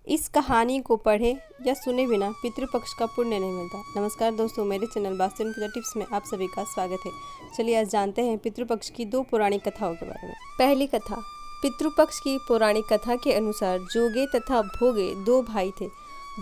इस कहानी को पढ़े या सुने बिना पितृपक्ष का पुण्य नहीं मिलता। नमस्कार दोस्तों, मेरे चैनल वास्तु पूजा टिप्स में आप सभी का स्वागत है। चलिए आज जानते हैं पितृपक्ष की दो पौराणिक कथाओं के बारे में। पहली कथा। पितृपक्ष की पौराणिक कथा के अनुसार जोगे तथा भोगे दो भाई थे।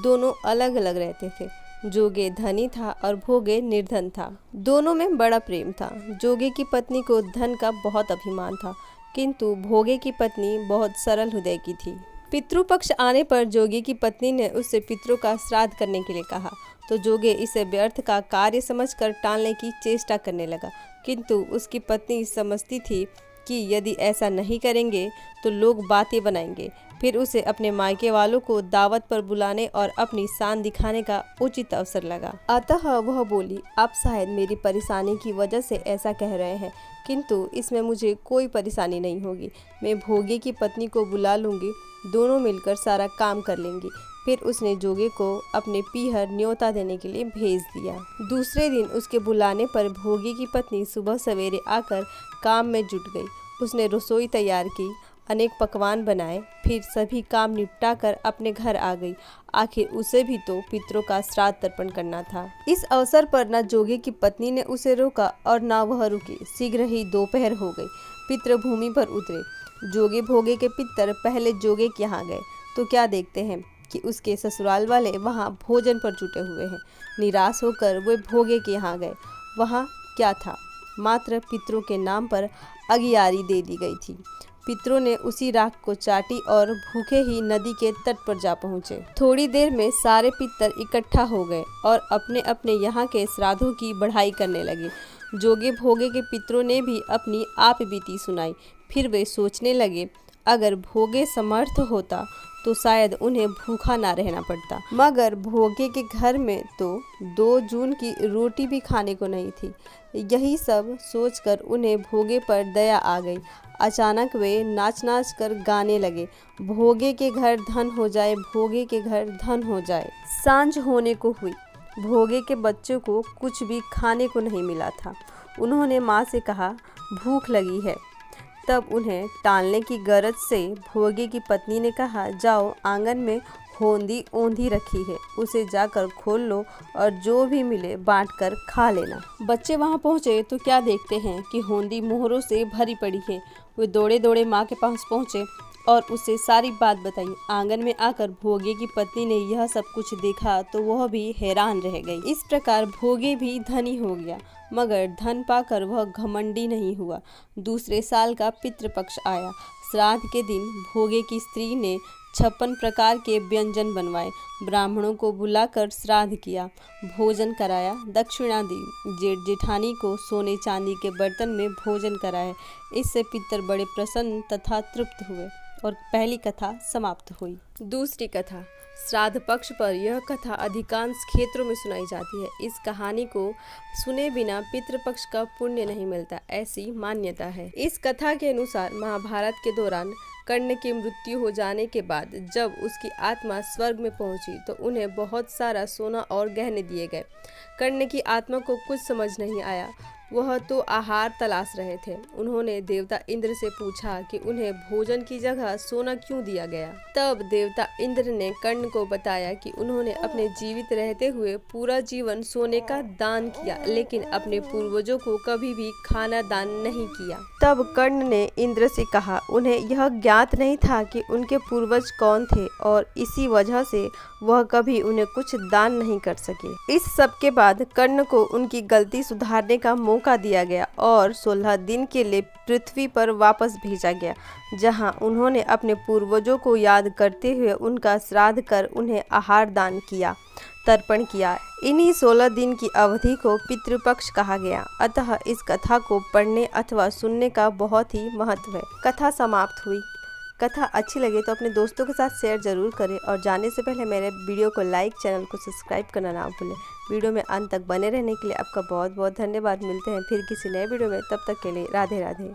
दोनों अलग अलग रहते थे। जोगे धनी था और भोगे निर्धन था। दोनों में बड़ा प्रेम था। जोगे की पत्नी को धन का बहुत अभिमान था, किंतु भोगे की पत्नी बहुत सरल हृदय की थी। पितृपक्ष आने पर जोगे की पत्नी ने उससे पितरों का श्राद्ध करने के लिए कहा, तो जोगे इसे व्यर्थ का कार्य समझकर टालने की चेष्टा करने लगा। किंतु उसकी पत्नी समझती थी कि यदि ऐसा नहीं करेंगे तो लोग बातें बनाएंगे। फिर उसे अपने मायके वालों को दावत पर बुलाने और अपनी शान दिखाने का उचित अवसर लगा। अतः वह बोली, आप शायद मेरी परेशानी की वजह से ऐसा कह रहे हैं, किंतु इसमें मुझे कोई परेशानी नहीं होगी। मैं भोगे की पत्नी को बुला लूँगी, दोनों मिलकर सारा काम कर लेंगी। फिर उसने जोगे को अपने पीहर न्योता देने के लिए भेज दिया। दूसरे दिन उसके बुलाने पर भोगे की पत्नी सुबह सवेरे आकर काम में जुट गई। उसने रसोई तैयार की, अनेक पकवान बनाए, फिर सभी काम निपटा कर अपने घर आ गई। आखिर उसे भी तो पितरों का श्राद्ध तर्पण करना था। इस अवसर पर न जोगे की पत्नी ने उसे रोका और न वह रुकी। शीघ्र ही दोपहर हो गई। पितर भूमि पर उतरे। जोगे भोगे के पितर पहले जोगे के यहाँ गए तो क्या देखते हैं कि उसके ससुराल वाले वहाँ भोजन पर जुटे हुए हैं। निराश होकर वे भोगे के यहाँ गए। वहाँ क्या था, मात्र पितरों के नाम पर अगियारी दे दी गई थी। पितरों ने उसी राख को चाटी और भूखे ही नदी के तट पर जा पहुँचे। थोड़ी देर में सारे पितर इकट्ठा हो गए और अपने अपने यहाँ के श्राद्धों की बढ़ाई करने लगे। जोगे भोगे के पितरों ने भी अपनी आप बीती सुनाई। फिर वे सोचने लगे, अगर भोगे समर्थ होता तो शायद उन्हें भूखा ना रहना पड़ता, मगर भोगे के घर में तो 2 जून की रोटी भी खाने को नहीं थी। यही सब सोचकर उन्हें भोगे पर दया आ गई। अचानक वे नाच नाच कर गाने लगे, भोगे के घर धन हो जाए, भोगे के घर धन हो जाए। सांझ होने को हुई। भोगे के बच्चों को कुछ भी खाने को नहीं मिला था। उन्होंने माँ से कहा, भूख लगी है। तब उन्हें टालने की गरज से भोगे की पत्नी ने कहा, जाओ आंगन में होंदी ओंधी रखी है, उसे जाकर खोल लो और जो भी मिले बांट कर खा लेना। बच्चे वहां पहुंचे तो क्या देखते हैं कि होंदी मोहरों से भरी पड़ी है। वे दौड़े दौड़े माँ के पास पहुंचे और उसे सारी बात बताई। आंगन में आकर भोगे की पत्नी ने यह सब कुछ देखा तो वह भी हैरान रह गई। इस प्रकार भोगे भी धनी हो गया, मगर धन पाकर वह घमंडी नहीं हुआ। दूसरे साल का पितृपक्ष आया। श्राद्ध के दिन भोगे की स्त्री ने 56 प्रकार के व्यंजन बनवाए। ब्राह्मणों को बुलाकर श्राद्ध किया, भोजन कराया, दक्षिणा दी। जेठ जेठानी को सोने चांदी के बर्तन में भोजन कराया। इससे पितर बड़े प्रसन्न तथा तृप्त हुए और पहली कथा समाप्त हुई। दूसरी कथा। श्राद्ध पक्ष पर यह कथा अधिकांश क्षेत्रों में सुनाई जाती है। इस कहानी को सुने बिना पितृपक्ष का पुण्य नहीं मिलता, ऐसी मान्यता है। इस कथा के अनुसार महाभारत के दौरान कर्ण की मृत्यु हो जाने के बाद जब उसकी आत्मा स्वर्ग में पहुंची तो उन्हें बहुत सारा सोना और गहने दिए गए। कर्ण की आत्मा को कुछ समझ नहीं आया, वह तो आहार तलाश रहे थे। उन्होंने देवता इंद्र से पूछा कि उन्हें भोजन की जगह सोना क्यों दिया गया। तब देवता इंद्र ने कर्ण को बताया कि उन्होंने अपने जीवित रहते हुए पूरा जीवन सोने का दान किया, लेकिन अपने पूर्वजों को कभी भी खाना दान नहीं किया। तब कर्ण ने इंद्र से कहा, उन्हें यह ज्ञात नहीं था कि उनके पूर्वज कौन थे और इसी वजह से वह कभी उन्हें कुछ दान नहीं कर सके। इस सब के बाद कर्ण को उनकी गलती सुधारने का मौका दिया गया और 16 दिन के लिए पृथ्वी पर वापस भेजा गया, जहां उन्होंने अपने पूर्वजों को याद करते हुए उनका श्राद्ध कर उन्हें आहार दान किया, तर्पण किया। इन्हीं 16 दिन की अवधि को पितृपक्ष कहा गया। अतः इस कथा को पढ़ने अथवा सुनने का बहुत ही महत्व है। कथा समाप्त हुई। कथा अच्छी लगे तो अपने दोस्तों के साथ शेयर जरूर करें और जाने से पहले मेरे वीडियो को लाइक, चैनल को सब्सक्राइब करना ना भूलें। वीडियो में अंत तक बने रहने के लिए आपका बहुत बहुत धन्यवाद। मिलते हैं फिर किसी नए वीडियो में, तब तक के लिए राधे राधे।